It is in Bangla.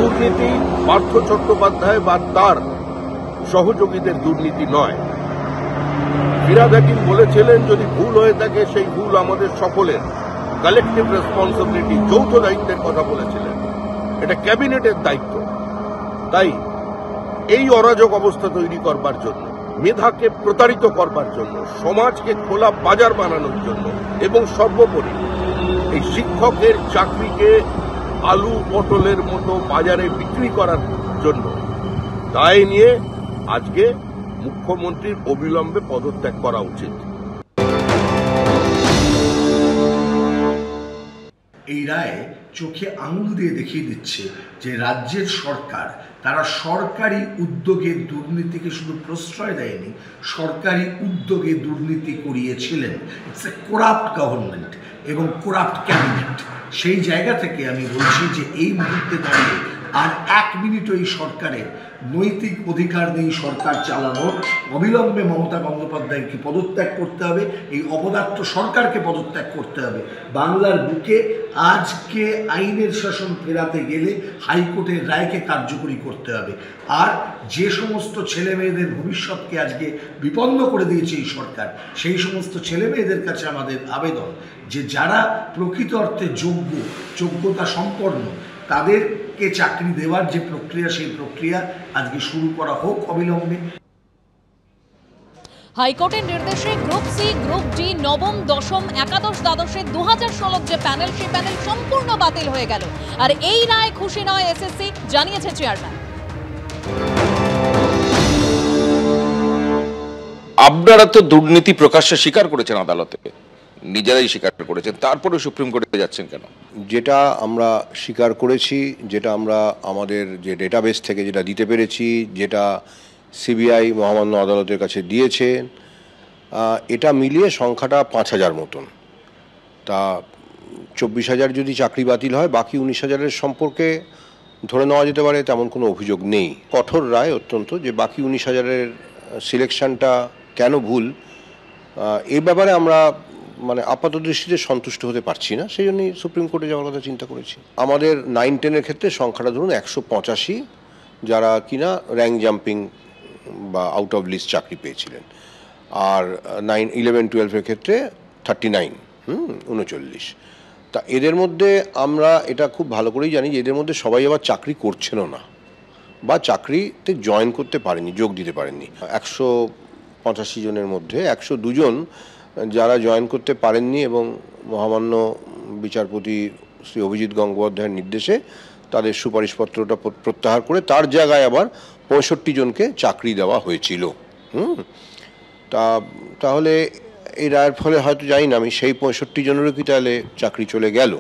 দুর্নীতি পার্থ চট্টোপাধ্যায় বা তার সহযোগীদের দুর্নীতি নয়। ফিরহাদ হাকিম বলেছিলেন, যদি ভুল হয়ে থাকে সেই ভুল আমাদের সকলের, কালেকটিভ রেসপন্সিবিলিটি, যৌথ দায়িত্বের কথা বলেছিলেন। এটা ক্যাবিনেটের দায়িত্ব। তাই এই অরাজক অবস্থা তৈরি করবার জন্য, মেধাকে প্রতারিত করবার জন্য, সমাজকে খোলা বাজার বানানোর জন্য এবং সর্বোপরি এই শিক্ষকের চাকরিকে আলু পটলের মতো বাজারে বিক্রি করার জন্য দায় নিয়ে আজকে মুখ্যমন্ত্রীর অবিলম্বে পদত্যাগ করা উচিত। এই রায় চোখে আঙুল দিয়ে দেখিয়ে দিচ্ছে যে রাজ্যের সরকার তারা সরকারি উদ্যোগে দুর্নীতিকে শুধু প্রশ্রয় দেয়নি, সরকারি উদ্যোগে দুর্নীতি করিয়েছিলেন। ইটস এ করাপ্ট গভর্নমেন্ট এবং করাপ্ট ক্যাবিনেট। সেই জায়গা থেকে আমি বলছি যে এই মুহূর্তে দাঁড়িয়ে আর এক মিনিটও এই সরকারের নৈতিক অধিকার নেই সরকার চালানোর। অবিলম্বে মমতা বন্দ্যোপাধ্যায়কে পদত্যাগ করতে হবে, এই অপদার্থ সরকারকে পদত্যাগ করতে হবে। বাংলার বুকে আজকে আইনের শাসন ফেরাতে গেলে হাইকোর্টের রায়কে কার্যকরী করতে হবে। আর যে সমস্ত ছেলে মেয়েদের ভবিষ্যৎকে আজকে বিপন্ন করে দিয়েছে এই সরকার, সেই সমস্ত ছেলে মেয়েদের কাছে আমাদের আবেদন যে যারা প্রকৃত অর্থে যোগ্যতা সম্পন্ন, তাদেরকে চাকরি দেওয়ার যে প্রক্রিয়া, সেই প্রক্রিয়া আজকে শুরু করা হোক অবিলম্বে। হাইকোর্টের নির্দেশে গ্রুপ সি, গ্রুপ ডি, নবম, দশম, একাদশ, দ্বাদশের 2016 যে প্যানেল, সেই প্যানেল সম্পূর্ণ বাতিল হয়ে গেল। আর এই রায় খুশি নয় এসএসসি, জানিয়েছে চেয়ারম্যান। আপনারা তো দুর্নীতি প্রকাশ্যে স্বীকার করেছেন, আদালতে নিজেরাই স্বীকার করেছেন, তারপরে সুপ্রিম কোর্টে যাচ্ছেন কেন? যেটা আমরা স্বীকার করেছি, যেটা আমরা আমাদের যে ডেটাবেস থেকে যেটা দিতে পেরেছি, যেটা সিবিআই মহামান্য আদালতের কাছে দিয়েছে, এটা মিলিয়ে সংখ্যাটা 5,000 মতন। তা 24,000 যদি চাকরি বাতিল হয়, বাকি 19,000-এর সম্পর্কে ধরে নেওয়া যেতে পারে তেমন কোনো অভিযোগ নেই। কঠোর রায় অত্যন্ত, যে বাকি 19,000-এর সিলেকশনটা কেন ভুল, এই ব্যাপারে আমরা আপাত দৃষ্টিতে সন্তুষ্ট হতে পারছি না, সেই জন্যই সুপ্রিম কোর্টে যাওয়ার কথা চিন্তা করেছি। আমাদের 9-10-এর ক্ষেত্রে সংখ্যাটা ধরুন 185, যারা কিনা র্যাঙ্ক জাম্পিং বা আউট অফ লিস্ট চাকরি পেয়েছিলেন। আর 9-11-12-এর ক্ষেত্রে 39, 39। তা এদের মধ্যে আমরা এটা খুব ভালো করেই জানি যে এদের মধ্যে সবাই আবার চাকরি করছেনও না বা চাকরিতে জয়েন করতে পারেনি, যোগ দিতে পারেননি। 185 জনের মধ্যে 102 জন যারা জয়েন করতে পারেননি এবং মহামান্য বিচারপতি শ্রী অভিজিৎ গঙ্গোপাধ্যায়ের নির্দেশে তাদের সুপারিশপত্রটা প্রত্যাহার করে তার জায়গায় আবার 65 জনকে চাকরি দেওয়া হয়েছিল। তাহলে এই রায়ের ফলে হয়তো জানি না আমি সেই 65 জনেরও কি তাহলে চাকরি চলে গেল।